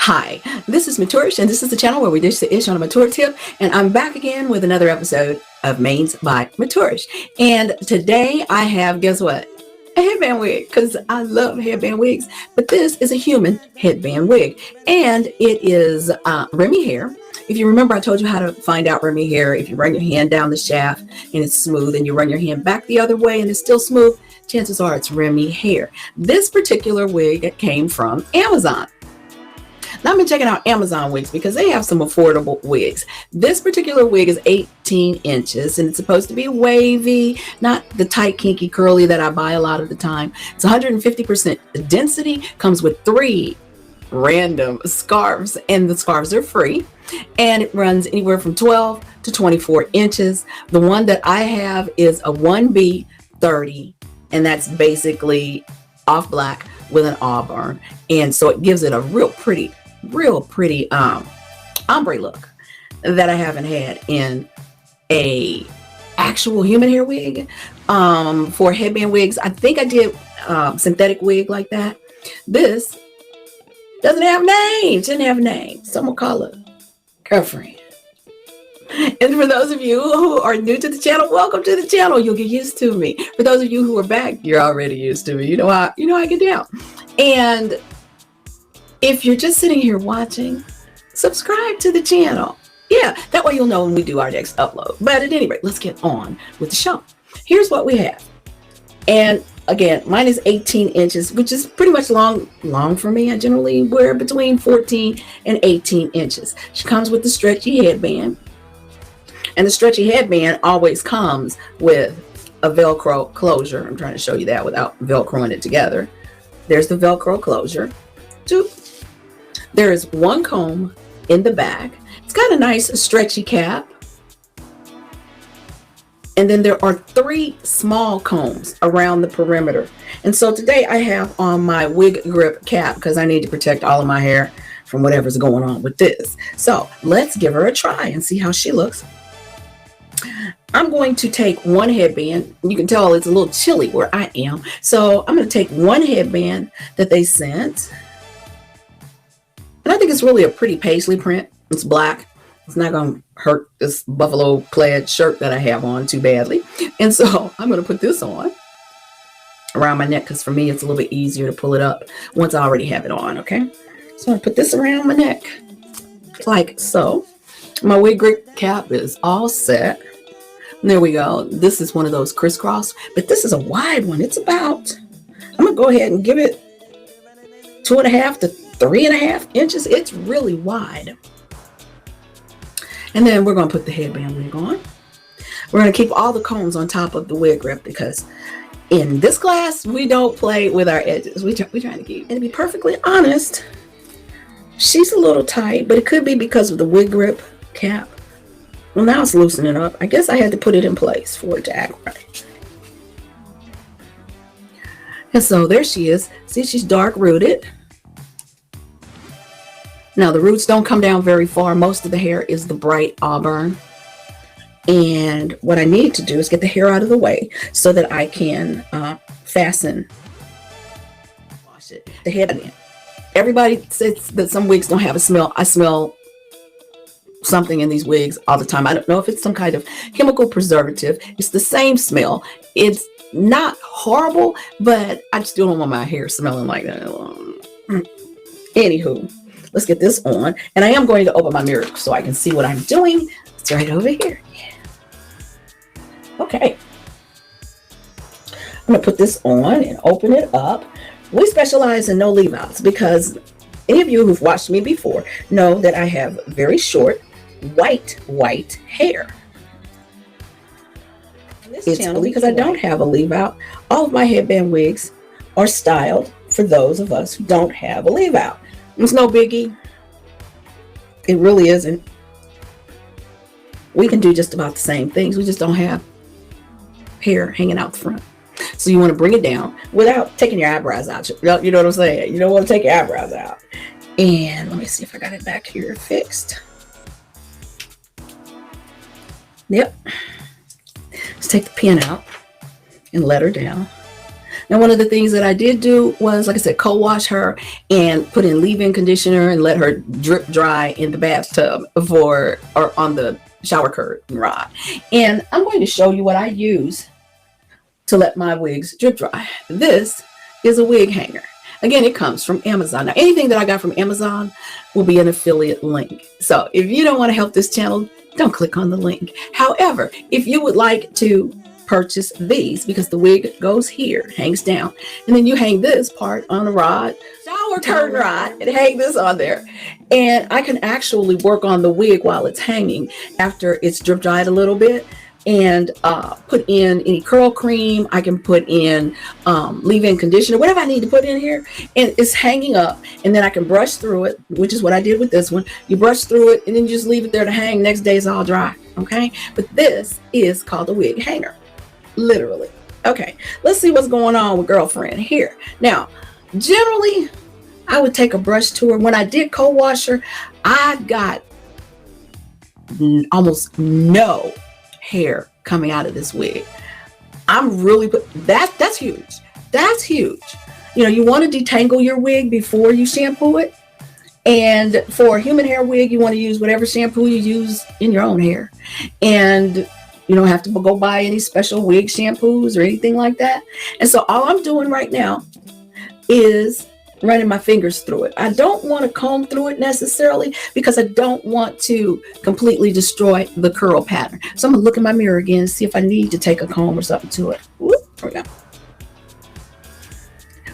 Hi, this is Maturish, and this is the channel where we dish the ish on a mature tip, and I'm back again with another episode of Mains by Maturish. And today I have, guess what? A headband wig, because I love headband wigs, but this is a human headband wig, and it is Remy hair. If you remember, I told you how to find out Remy hair. If you run your hand down the shaft and it's smooth, and you run your hand back the other way and it's still smooth, chances are it's Remy hair. This particular wig came from Amazon. Now I've been checking out Amazon wigs because they have some affordable wigs. This particular wig is 18 inches and it's supposed to be wavy, not the tight, kinky, curly that I buy a lot of the time. It's 150% density, comes with 3 random scarves, and the scarves are free. And it runs anywhere from 12 to 24 inches. The one that I have is a 1B30, and that's basically off black with an auburn. And so it gives it a real pretty ombre look that I haven't had in a actual human hair wig. For headband wigs, I think I did synthetic wig like that. This doesn't have names, didn't have names. Someone call it girlfriend. And for those of you who are new to the channel, welcome to the channel. You'll get used to me. For those of you who are back, you're already used to me. You know how I get down. And if you're just sitting here watching, subscribe to the channel. Yeah, that way you'll know when we do our next upload. But at any rate, let's get on with the show. Here's what we have. And again, mine is 18 inches, which is pretty much long for me. I generally wear between 14 and 18 inches. She comes with the stretchy headband. And the stretchy headband always comes with a Velcro closure. I'm trying to show you that without Velcroing it together. There's the Velcro closure. There is 1 comb in the back. It's got a nice stretchy cap. And then there are 3 small combs around the perimeter. And so today I have on my wig grip cap because I need to protect all of my hair from whatever's going on with this. So let's give her a try and see how she looks. I'm going to take 1 headband. You can tell it's a little chilly where I am. So I'm going to take 1 headband that they sent. And I think it's really a pretty paisley print. It's black. It's not going to hurt this buffalo plaid shirt that I have on too badly. And so I'm going to put this on around my neck because for me it's a little bit easier to pull it up once I already have it on, okay? So I put this around my neck like so. My wig grip cap is all set. And there we go. This is one of those crisscross, but this is a wide one. It's about, I'm going to go ahead and give it 2.5 to 3.5 inches. It's really wide. And then we're going to put the headband wig on. We're going to keep all the combs on top of the wig grip because in this class, we don't play with our edges. We're trying to keep, and to be perfectly honest, she's a little tight, but it could be because of the wig grip cap. Well, now it's loosening up. I guess I had to put it in place for it to act right. And so there she is. See, she's dark rooted. Now the roots don't come down very far. Most of the hair is the bright auburn. And what I need to do is get the hair out of the way so that I can fasten, wash it, the head in. Everybody says that some wigs don't have a smell. I smell something in these wigs all the time. I don't know if it's some kind of chemical preservative. It's the same smell. It's not horrible, but I just don't want my hair smelling like that. Anywho, let's get this on. And I am going to open my mirror so I can see what I'm doing. It's right over here. Yeah. Okay. I'm going to put this on and open it up. We specialize in no leave outs because any of you who've watched me before know that I have very short, white hair. It's channel because I don't have a leave out. All of my headband wigs are styled for those of us who don't have a leave out. It's no biggie. It really isn't. We can do just about the same things. We just don't have hair hanging out the front. So you want to bring it down without taking your eyebrows out. You know what I'm saying? You don't want to take your eyebrows out. And let me see if I got it back here fixed. Yep. Let's take the pin out and let her down. Now, one of the things that I did do was, like I said, co-wash her and put in leave-in conditioner and let her drip dry in the bathtub or on the shower curtain rod. And I'm going to show you what I use to let my wigs drip dry. This is a wig hanger. Again, it comes from Amazon. Now, anything that I got from Amazon will be an affiliate link. So if you don't want to help this channel, don't click on the link. However, if you would like to purchase these, because the wig goes here, hangs down, and then you hang this part on a rod, shower curtain rod, and hang this on there. And I can actually work on the wig while it's hanging after it's drip dried a little bit, and put in any curl cream. I can put in leave-in conditioner, whatever I need to put in here, and it's hanging up, and then I can brush through it, which is what I did with this one. You brush through it and then you just leave it there to hang. Next day it's all dry. Okay, but this is called a wig hanger, literally. Okay, let's see what's going on with girlfriend here. Now, generally I would take a brush to her. When I did co-wash her, I got almost no hair coming out of this wig. I'm really that's huge. That's huge. You know, you want to detangle your wig before you shampoo it. And for a human hair wig, you want to use whatever shampoo you use in your own hair. And you don't have to go buy any special wig shampoos or anything like that. And so all I'm doing right now is running my fingers through it. I don't want to comb through it necessarily because I don't want to completely destroy the curl pattern. So I'm gonna look in my mirror again and see if I need to take a comb or something to it. Whoop, there we go.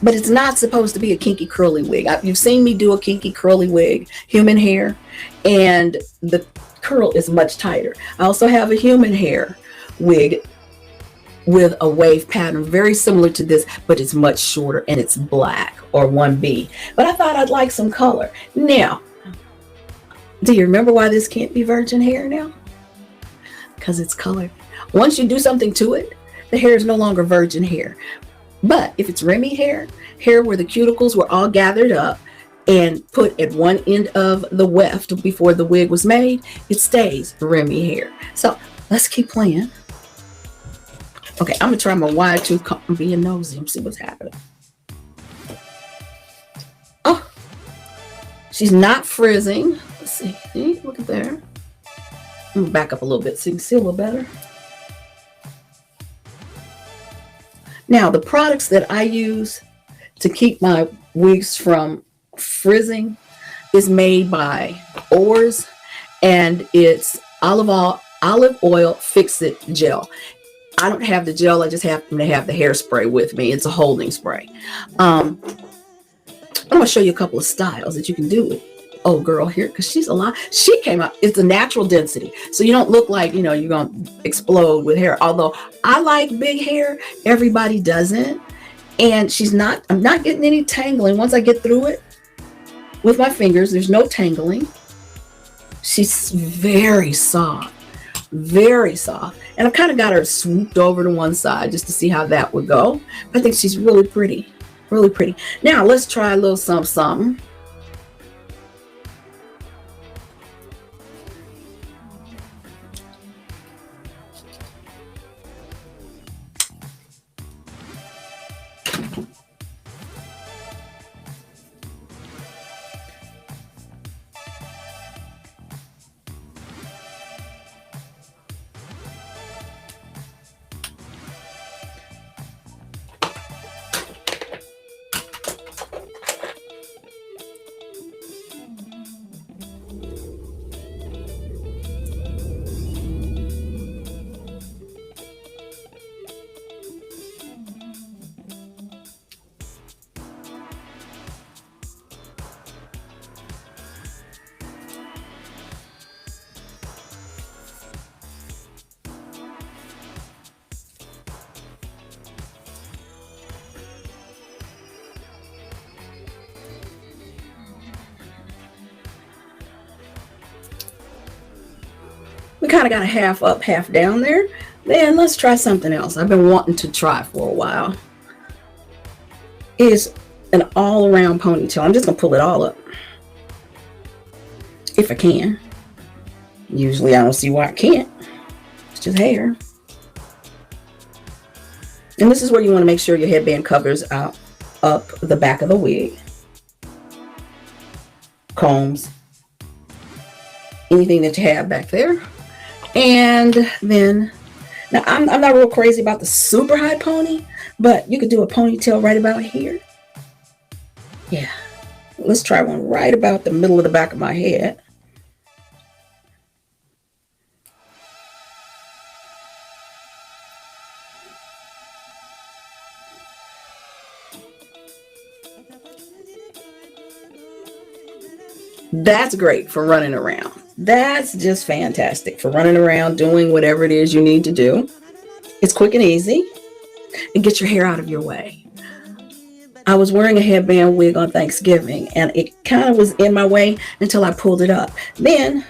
But it's not supposed to be a kinky curly wig. You've seen me do a kinky curly wig, human hair, and the curl is much tighter. I also have a human hair wig with a wave pattern very similar to this, but it's much shorter and it's black, or 1B. But I thought I'd like some color. Now, do you remember why this can't be virgin hair now? Because it's colored. Once you do something to it, the hair is no longer virgin hair. But if it's Remy hair where the cuticles were all gathered up and put at one end of the weft before the wig was made, it stays Remy hair. So let's keep playing. Okay, I'm gonna try my wide tooth comb and being nosy and see what's happening. Oh, she's not frizzing. Let's see. See, look at there. I'm gonna back up a little bit so you can see a little better. Now, the products that I use to keep my wigs from frizzing is made by Oars, and it's olive oil fix-it gel. I don't have the gel, I just happen to have the hairspray with me. It's a holding spray. I'm gonna show you a couple of styles that you can do with old girl here, because she's a lot. She came out, it's a natural density, so you don't look like, you know, you're gonna explode with hair. Although I like big hair, everybody doesn't. And I'm not getting any tangling. Once I get through it with my fingers, there's no tangling. She's very soft, very soft. And I've kind of got her swooped over to one side just to see how that would go. I think she's really pretty, really pretty. Now let's try a little something. We kind of got a half up, half down there. Then let's try something else I've been wanting to try for a while. Is an all-around ponytail. I'm just gonna pull it all up if I can. Usually I don't see why I can't. It's just hair. And this is where you want to make sure your headband covers up the back of the wig. Combs, anything that you have back there. And then, now I'm not real crazy about the super high pony, but you could do a ponytail right about here. Yeah, let's try one right about the middle of the back of my head. That's great for running around. That's just fantastic for running around, doing whatever it is you need to do. It's quick and easy, and get your hair out of your way. I was wearing a headband wig on Thanksgiving, and it kind of was in my way until I pulled it up. Then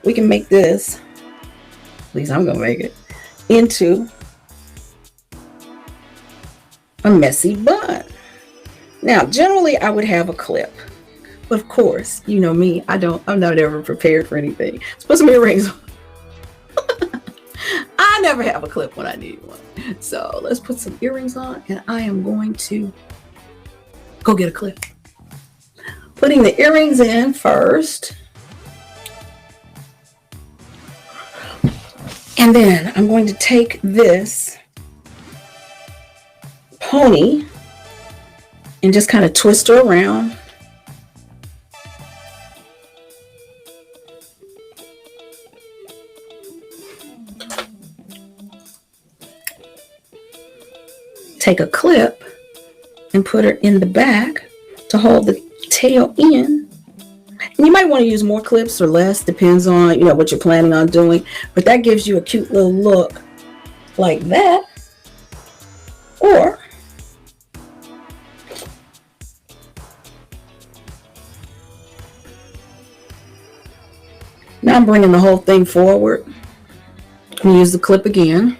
we can make this, at least I'm going to make it, into a messy bun. Now, generally I would have a clip. But of course, you know me, I'm not ever prepared for anything. Let's put some earrings on. I never have a clip when I need one. So let's put some earrings on, and I am going to go get a clip. Putting the earrings in first. And then I'm going to take this pony and just kind of twist her around. Take a clip and put her in the back to hold the tail in. And you might want to use more clips or less, depends on what you're planning on doing, but that gives you a cute little look like that. Or now I'm bringing the whole thing forward. I'm going to use the clip again.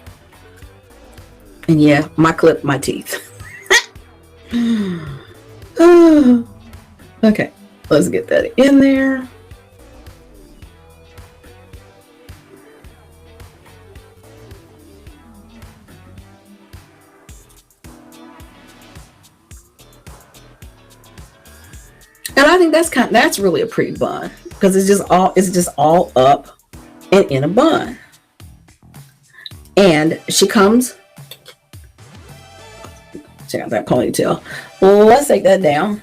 And yeah, my clip, my teeth. Okay, let's get that in there. And I think that's really a pretty bun, because it's just all up and in a bun. And she comes. Check out that ponytail. Well, let's take that down.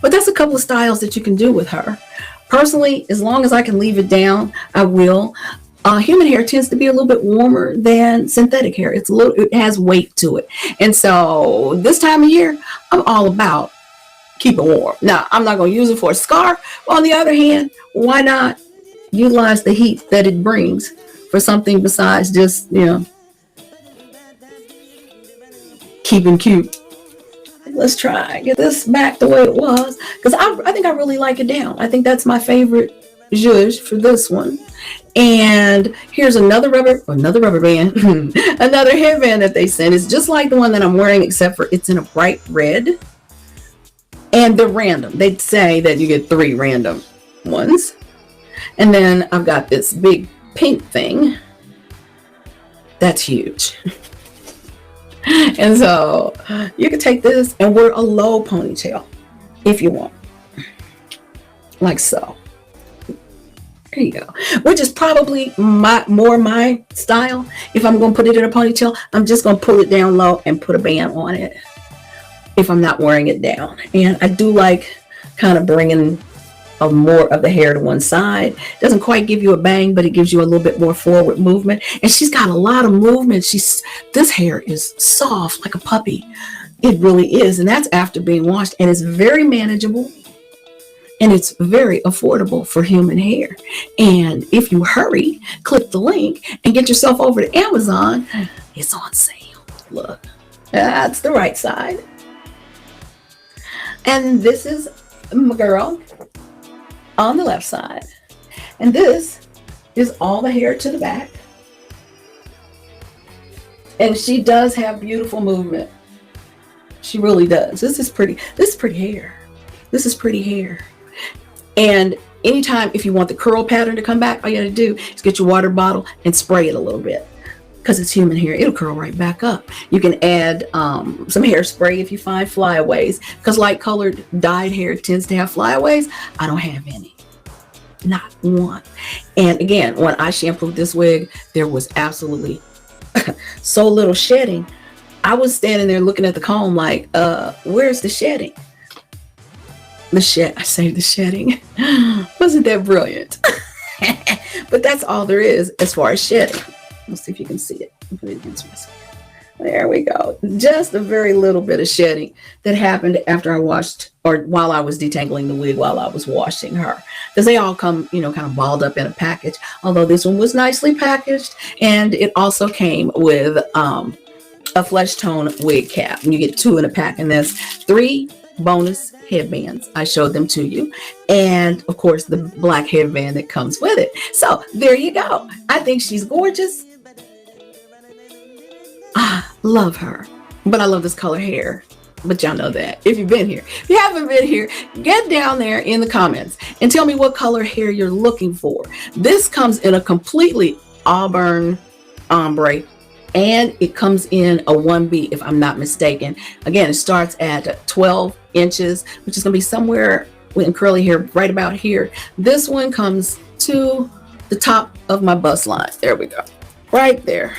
But that's a couple of styles that you can do with her. Personally, as long as I can leave it down, I will. Human hair tends to be a little bit warmer than synthetic hair. It has weight to it. And so this time of year, I'm all about keep it warm. Now, I'm not going to use it for a scarf. On the other hand, why not utilize the heat that it brings for something besides just, keeping cute. Let's try get this back the way it was, because I think I really like it down. I think that's my favorite zhuzh for this one. And here's another rubber band, another headband that they sent. It's just like the one that I'm wearing, except for it's in a bright red. And they're random. They'd say that you get 3 random ones. And then I've got this big pink thing. That's huge. And so you can take this and wear a low ponytail if you want. Like so. There you go. Which is probably more my style. If I'm going to put it in a ponytail, I'm just going to pull it down low and put a band on it if I'm not wearing it down. And I do like kind of bringing more of the hair to one side. It doesn't quite give you a bang, but it gives you a little bit more forward movement. And she's got a lot of movement. This hair is soft like a puppy. It really is. And that's after being washed. And it's very manageable. And it's very affordable for human hair. And if you hurry, click the link and get yourself over to Amazon. It's on sale. Look, that's the right side. And this is my girl on the left side. And this is all the hair to the back. And she does have beautiful movement. She really does. This is pretty hair. This is pretty hair. And anytime, if you want the curl pattern to come back, all you gotta do is get your water bottle and spray it a little bit. because it's human hair, it'll curl right back up. You can add some hairspray if you find flyaways, because light colored dyed hair tends to have flyaways. I don't have any, not one. And again, when I shampooed this wig, there was absolutely so little shedding. I was standing there looking at the comb like, where's the shedding? I saved the shedding. Wasn't that brilliant? But that's all there is as far as shedding. Let's see if you can see it. Put it against my skin. There we go. Just a very little bit of shedding that happened after I washed, or while I was detangling the wig while I was washing her. Because they all come, kind of balled up in a package. Although this one was nicely packaged. And it also came with a flesh tone wig cap. And you get 2 in a pack. And there's 3 bonus headbands. I showed them to you. And of course, the black headband that comes with it. So there you go. I think she's gorgeous. Love her. But I love this color hair. But y'all know that if you've been here. If you haven't been here, get down there in the comments and tell me what color hair you're looking for. This comes in a completely auburn ombre, and it comes in a 1B if I'm not mistaken. Again, it starts at 12 inches, which is going to be somewhere in curly hair right about here. This one comes to the top of my bust line. There we go. Right there.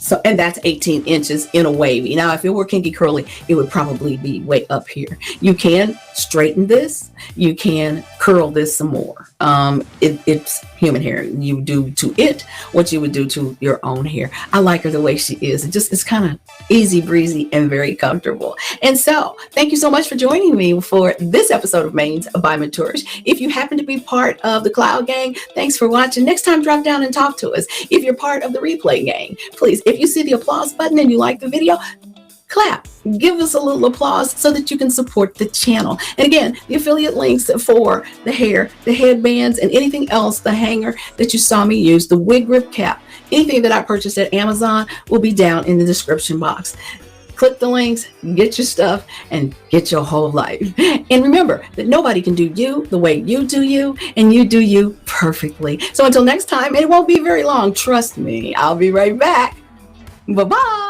So, and that's 18 inches in a wavy. Now, if it were kinky curly, it would probably be way up here. You can straighten this. You can curl this some more. It's human hair. You do to it what you would do to your own hair. I like her the way she is. It's kind of easy breezy and very comfortable. And so thank you so much for joining me for this episode of Manes by Maturish. If you happen to be part of the Cloud Gang, thanks for watching. Next time, drop down and talk to us. If you're part of the Replay Gang, please, if you see the applause button and you like the video, clap, give us a little applause so that you can support the channel. And again, the affiliate links for the hair, the headbands, and anything else, the hanger that you saw me use, the wig grip cap, anything that I purchased at Amazon will be down in the description box. Click the links, get your stuff, and get your whole life. And remember that nobody can do you the way you do you, and you do you perfectly. So until next time, and it won't be very long, trust me, I'll be right back. Bye-bye.